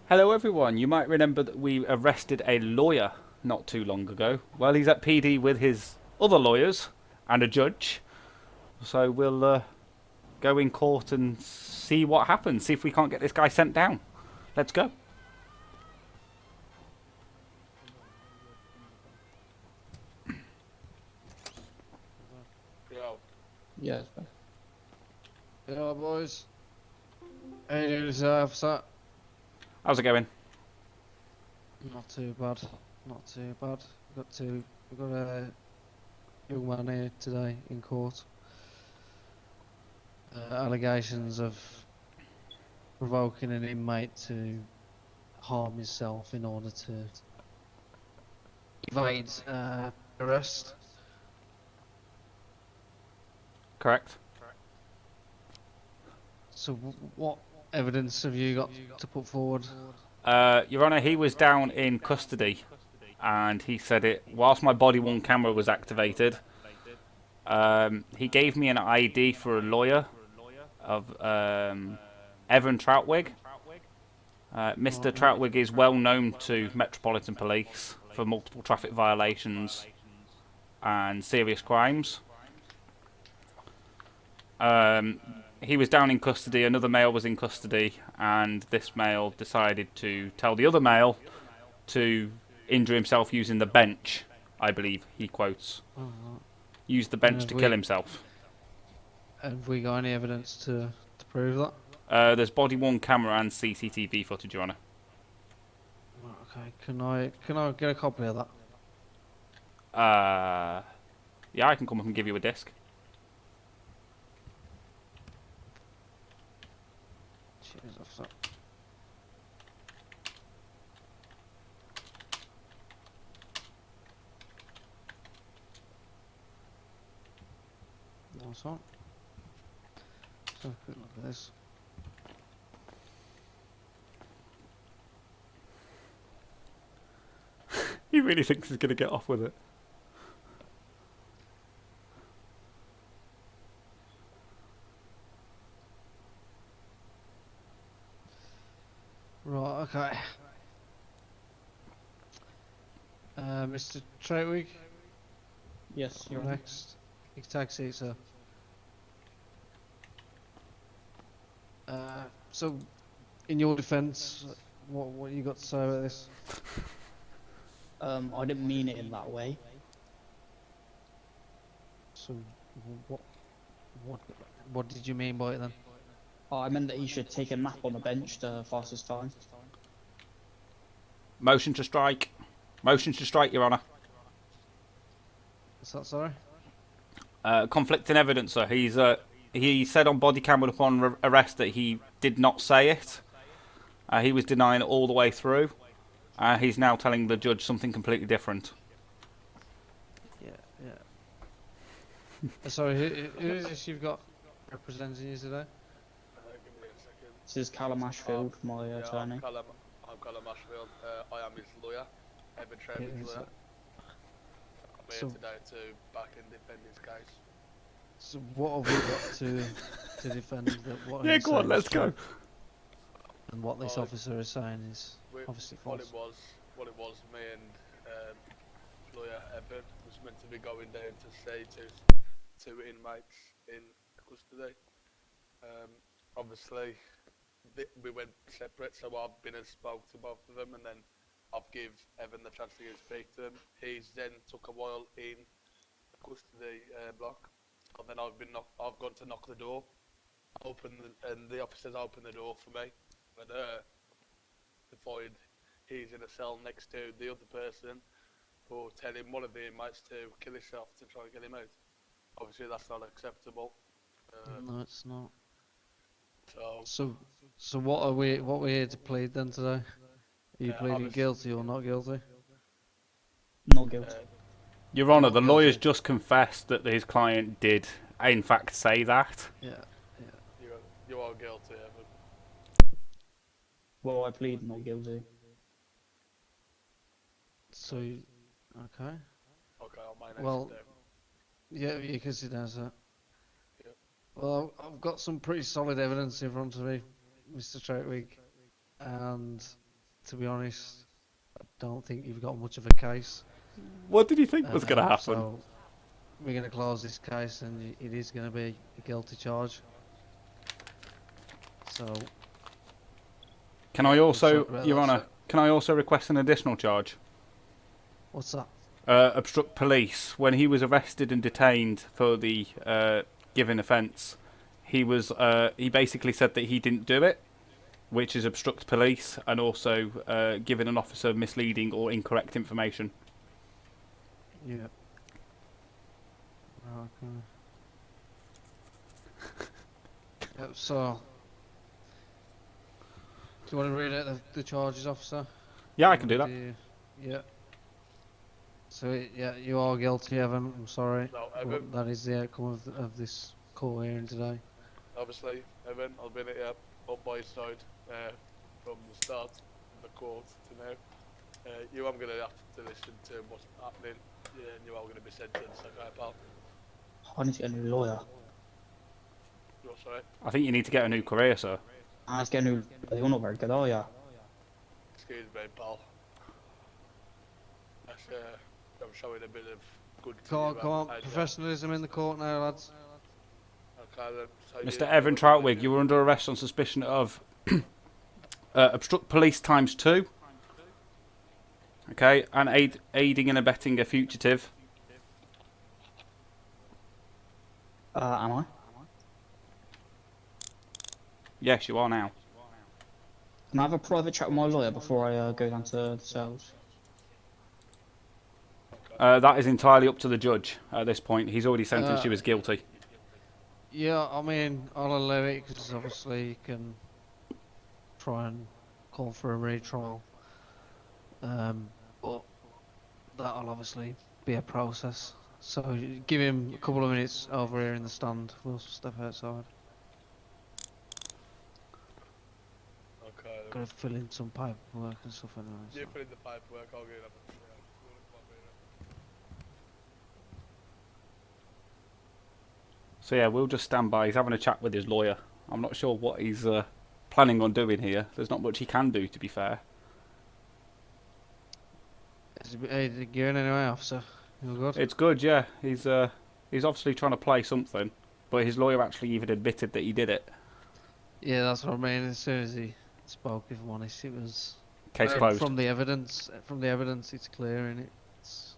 Hello everyone, you might remember that we arrested a lawyer not too long ago. Well, he's at PD with his other lawyers and a judge. So we'll go in court and see what happens, see if we can't get this guy sent down. Let's go. Yo, Yes, man. Yeah, boys. How you doing today, officer? How's it going? Not too bad. Not too bad. We've got a young man here today in court. Allegations of provoking an inmate to harm himself in order to evade arrest. Correct. So, what evidence have you got to put forward? Your Honour, he was down in custody and he said it whilst my body worn camera was activated. He gave me an ID for a lawyer of Evan Troutwig. Mr. Troutwig is well known to Metropolitan Police for multiple traffic violations and serious crimes. He was down in custody, another male was in custody, and this male decided to tell the other male to injure himself using the bench, I believe he quotes. Use the bench to kill himself. Have we got any evidence to prove that? There's body worn camera and CCTV footage, Your Honour. Okay, can I get a copy of that? Yeah, I can come up and give you a disc. Cheers, officer. Nice one. Let's have a quick look at this. He really thinks he's going to get off with it. Right, okay. Mr. Treitwig, Yes, you're next. You can take a seat, sir. So, in your defence, what you got to say about this? I didn't mean it in that way. So, what what what did you mean by it then? I meant that he should take a nap on the bench to pass his time. Motion to strike. Motion to strike, Your Honour. Is that sorry? Conflicting evidence, sir. He said on body camera upon arrest that he did not say it. He was denying it all the way through. He's now telling the judge something completely different. Yeah, yeah. Sorry, who is this you've got representing you today? give me a second. This is Callum Ashfield, my attorney. I'm Callum Ashfield. I am his lawyer, Evan Trevor's Is lawyer. that- I'm here So- today to back and defend his case. So what have we got to defend that what Yeah, he's go on, saying let's is go. true? And what this officer is saying is obviously What false. it was, me and lawyer Evan was meant to be going down to say to two inmates in custody. Obviously, we went separate, so I've been and spoke to both of them, and then I've give Evan the chance to go speak to them. He's then took a while in the custody block, and then I've gone to knock the door, and the officers opened the door for me, but to find he's in a cell next to the other person for telling one of the inmates to kill himself to try and get him out. Obviously, that's not acceptable. No, it's not. So So what we're here to plead then today? Are you I pleading was- guilty or not guilty? Not guilty. Your Honour, Not the lawyer's guilty. just confessed that his client did, in fact, say that. Yeah, you are guilty, Evan. Well, I plead not guilty. So, okay. Okay, I'll manage Well, it down. Yeah, you can sit down, sir. Yep. Well, I've got some pretty solid evidence in front of me, Mr. Treitwig, and to be honest, I don't think you've got much of a case. What did you think was going to happen? So we're going to close this case, and it is going to be a guilty charge. So Can I we'll also, talk about Your that, Honour, sir. can I also request an additional charge? What's that? Obstruct police. When he was arrested and detained for the given offence, he basically said that he didn't do it, which is obstruct police, and also giving an officer misleading or incorrect information. Yeah. Okay. Yep, so, do you want to read out the charges, officer? Yeah, I can do that. Yeah. So, yeah, you are guilty, Evan. I'm sorry. No, But Evan, that is the outcome of this court hearing today. obviously, Evan, I've been here on my side from the start of the court to now. You are going to have to listen to what's happening, and you are going to be sentenced, okay, pal? I need to get a new lawyer. You're sorry? I think you need to get a new career, sir. I need to get a new. You're not very good, are ya? Excuse me, pal. That's, I'm showing a bit of good to Come on, you, come on. and, Professionalism in the court now, lads. okay, then. So Mr. you- Evan Troutwig, you were under arrest on suspicion of obstruct police ×2. Okay, and aiding and abetting a fugitive. Am I? Yes, you are now. Can I have a private chat with my lawyer before I go down to the cells? That is entirely up to the judge at this point. He's already sentenced you as guilty. Yeah, I mean, I'll allow it because obviously you can try and call for a retrial. But that'll obviously be a process. So give him a couple of minutes over here in the stand. We'll step outside. Okay, then. Gotta fill in some paperwork and stuff anyway. You So. put in the paperwork, I'll get it up. So yeah, we'll just stand by. He's having a chat with his lawyer. I'm not sure what he's planning on doing here. There's not much he can do, to be fair. Is it going anyway, officer? You all good? It's good, yeah. He's obviously trying to play something, but his lawyer actually even admitted that he did it. Yeah, that's what I mean. As soon as he spoke, if I'm honest, it was Case closed. from the evidence. From the evidence, it's clear, and it's.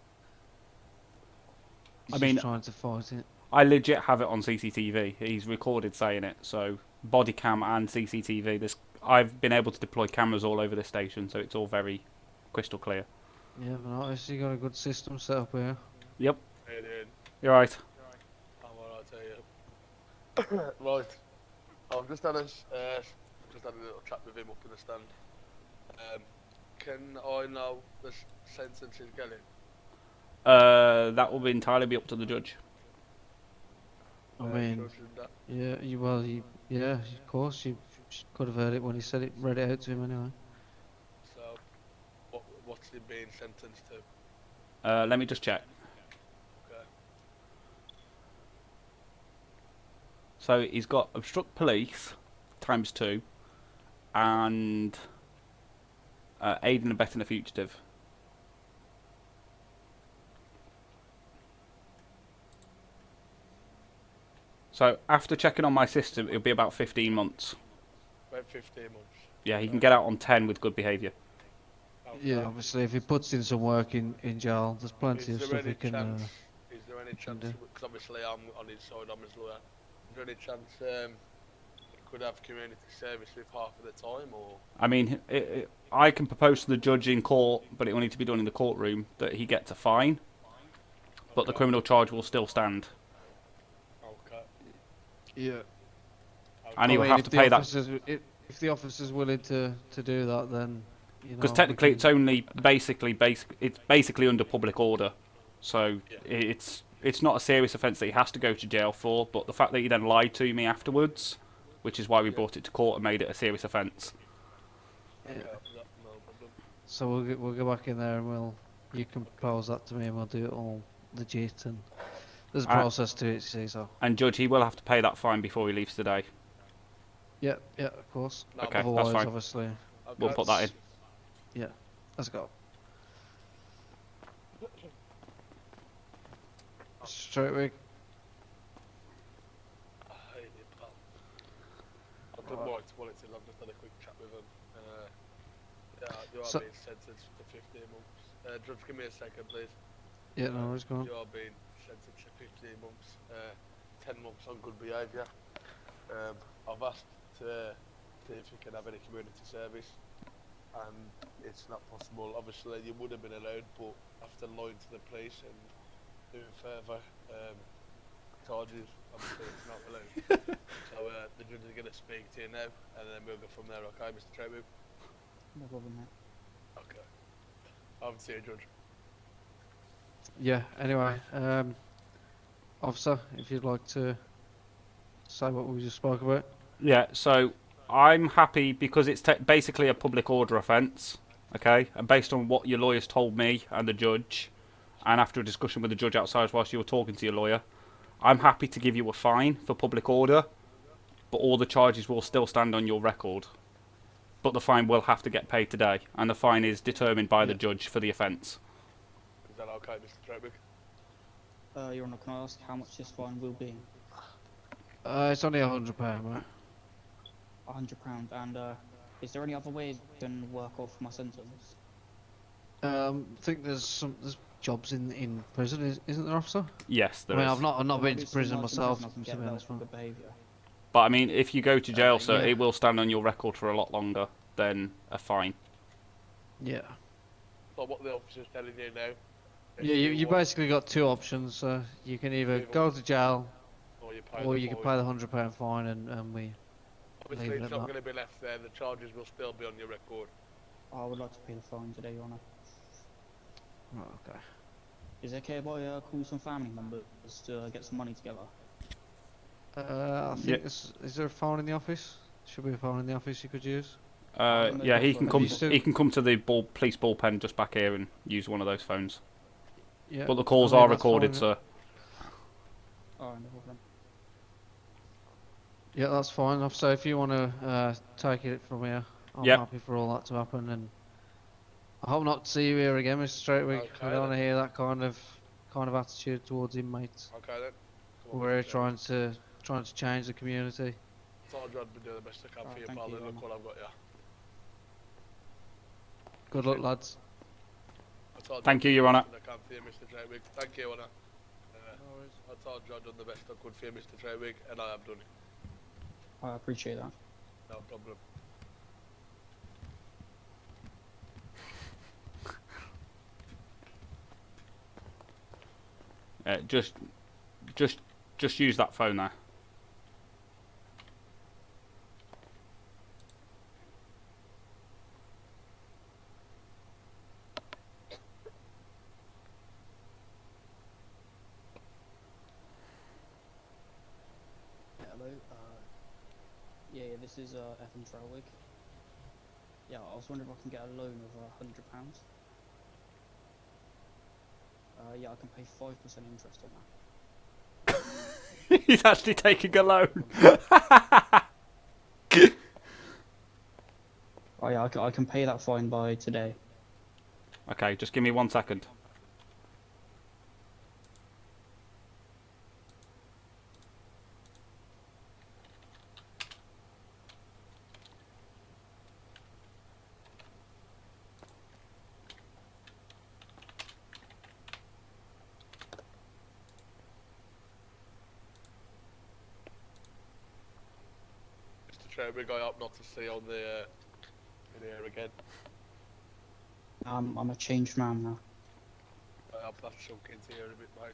He's I mean, just trying to fight it. I legit have it on CCTV. He's recorded saying it, so body cam and CCTV. I've been able to deploy cameras all over the station, so it's all very crystal clear. Yeah, but obviously you got a good system set up here. Yep, Hey, dude. you're right. I'm alright, I tell you. Right. I've just had a little chat with him up in the stand. Can I know the sentence he's getting? That will entirely be up to the judge. I mean, Judge and that. yeah, yeah, of course, you could have heard it when he said it, read it out to him anyway. So, what's he being sentenced to? Let me just check. Okay. So he's got obstruct police ×2 and aid and abetting a fugitive. So after checking on my system, it'll be about 15 months. About 15 months. Yeah, he can get out on 10 with good behaviour. Okay. Yeah, obviously, if he puts in some work in jail, there's plenty of Is there stuff any he can. chance? Is there any can chance? do. Because obviously I'm on his side. I'm his lawyer. Is there any chance he could have community service with half of the time, or? I mean, I can propose to the judge in court, but it will need to be done in the courtroom, that he gets a fine, but the Okay. criminal charge will still stand. Okay. Yeah. And he will I mean, have if to the pay that. officers, if the officer's willing to do that, then you know. Because we technically, can- it's only it's basically under public order, so Yeah. it's not a serious offence that he has to go to jail for. But the fact that he then lied to me afterwards, which is why we Yeah. brought it to court and made it a serious offence. Yeah. Okay, no problem. So we'll go back in there and you can propose that to me and we'll do it all legit and there's a process to it, you see. So And judge, he will have to pay that fine before he leaves today. yeah, of course. No, Okay, that's Otherwise, fine. obviously, We'll put that in. Yeah, let's go. Straight week. Hey, pal. I've done more exploits. I've just had a quick chat with him. Yeah, you are So, being sentenced to 15 months. Judge, give me a second, please. yeah, no, it's gone. You are being sentenced to 15 months. 10 months on good behaviour. I've asked to see if you can have any community service, and it's not possible. Obviously, you would have been allowed, but after lying to the police and doing further charges, obviously it's not allowed. So the judge is going to speak to you now, and then we'll go from there. Okay, Mr. Trebu? No problem, mate. Okay. I'll see you, Judge. Yeah, anyway, officer, if you'd like to say what we just spoke about. Yeah, so I'm happy because it's basically a public order offence, okay? And based on what your lawyers told me and the judge, and after a discussion with the judge outside whilst you were talking to your lawyer, I'm happy to give you a fine for public order, but all the charges will still stand on your record. But the fine will have to get paid today, and the fine is determined by the Yeah. judge for the offence. Is that okay, Mr. Trebu? Your Honour, can I ask how much this fine will be? It's only £100, mate. £100, and is there any other way I can work off my sentence? I think there's jobs in prison, isn't there, officer? Yes, there I mean, is. I've not Well, been to obviously, prison whilst in myself, prison I can to get be that honest, for man. good behaviour. But I mean, if you go to jail, sir, yeah. it will stand on your record for a lot longer than a fine. Yeah. So what the officer's telling you now? Yeah, you basically got two options. You can either go to jail, or you pay or the you can fine. pay the £100 fine, and we Obviously, leave it it's at not that. going to be left there. The charges will still be on your record. I would like to pay the fine today, Your Honour. Right, okay. Is it okay if I call some family members to get some money together? I Yeah. think is there a phone in the office? Should be a phone in the office you could use. Yeah, he can come. You still- He can come to the police bullpen just back here and use one of those phones. Yeah. But the calls I mean, are that's recorded, fine. sir. Alright, no problem. Yeah, that's fine. So if you want to take it from here, I'm Yep. happy for all that to happen, and I hope not to see you here again, Mr. Straightwig. Okay, I don't want to then. hear that kind of attitude towards inmates. Okay then. Come on, We're Mr. Trebu. trying to change the community. Told you I'd be doing the best I can for you, Thank pal. you, And look Ron. what I've got you. Good luck, lads. I told Thank I'd you, do Your the Honour. best I can for you, Mr. Trebu. Thank you, Honour. I told you I'd done the best I could for you, Mr. Trebu, and I have done it. I appreciate that. No problem. Just use that phone there. Hello, yeah, this is Evan Trelwig. Yeah, I was wondering if I can get a loan of £100. Yeah, I can pay 5% interest on that. He's actually taking a loan. Oh yeah, I can pay that fine by today. Okay, just give me 1 second. Mr. Trebu, I hope not to see you on the in here again. I'm a changed man now. I hope that's sunk into here a bit, mate.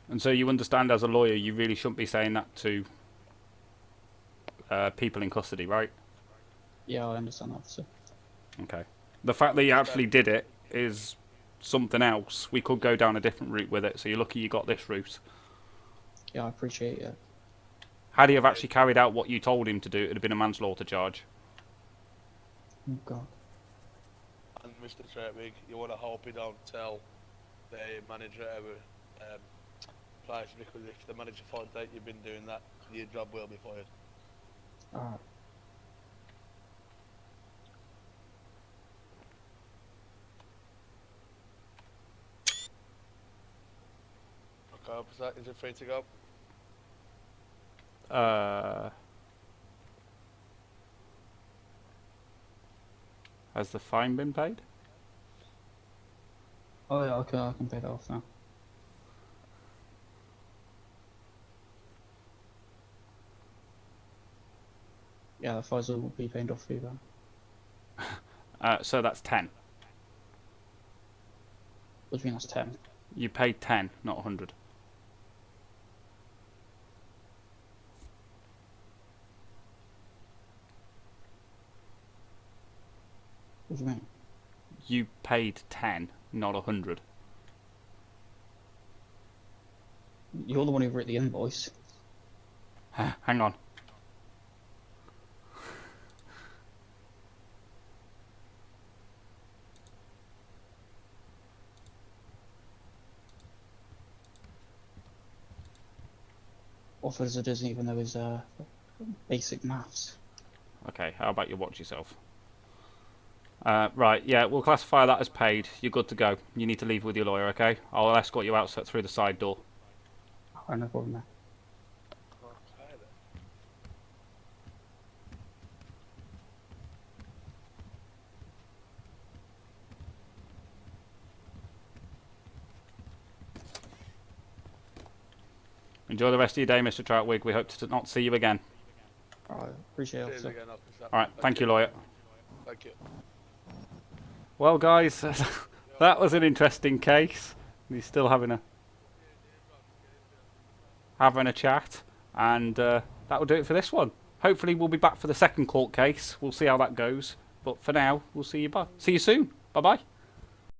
And so you understand, as a lawyer, you really shouldn't be saying that to people in custody, right? Yeah, I understand that, officer. Okay. The fact that you actually did it is something else. We could go down a different route with it, so you're lucky you got this route. Yeah, I appreciate it. Had he have actually carried out what you told him to do, it would have been a manslaughter charge. Oh god. And Mr. Trebu, you want to hope you don't tell the manager at our place, because if the manager finds out you've been doing that, your job will be fired. Alright. officer. Is it free to go? Has the fine been paid? Oh yeah, okay, I can pay that off now. Yeah, the fines will be paid off for you then. So that's 10. What do you mean that's 10? You paid 10, not 100. What do you mean? You paid 10, not 100. You're the one who wrote the invoice. Hang on. Officer doesn't even know his basic maths. Okay, how about you watch yourself? Right, yeah, we'll classify that as paid. You're good to go. You need to leave with your lawyer, okay? I'll escort you out through the side door. Oh, no problem there. Okay then. Enjoy the rest of your day, Mr. Troutwig. We hope to not see you again. Alright, appreciate it, Cheers officer. again, officer. Alright, thank you, lawyer. Thank you. Well, guys, that was an interesting case. He's still having a chat, and that will do it for this one. Hopefully, we'll be back for the second court case. We'll see how that goes. But for now, we'll see you soon. Bye bye.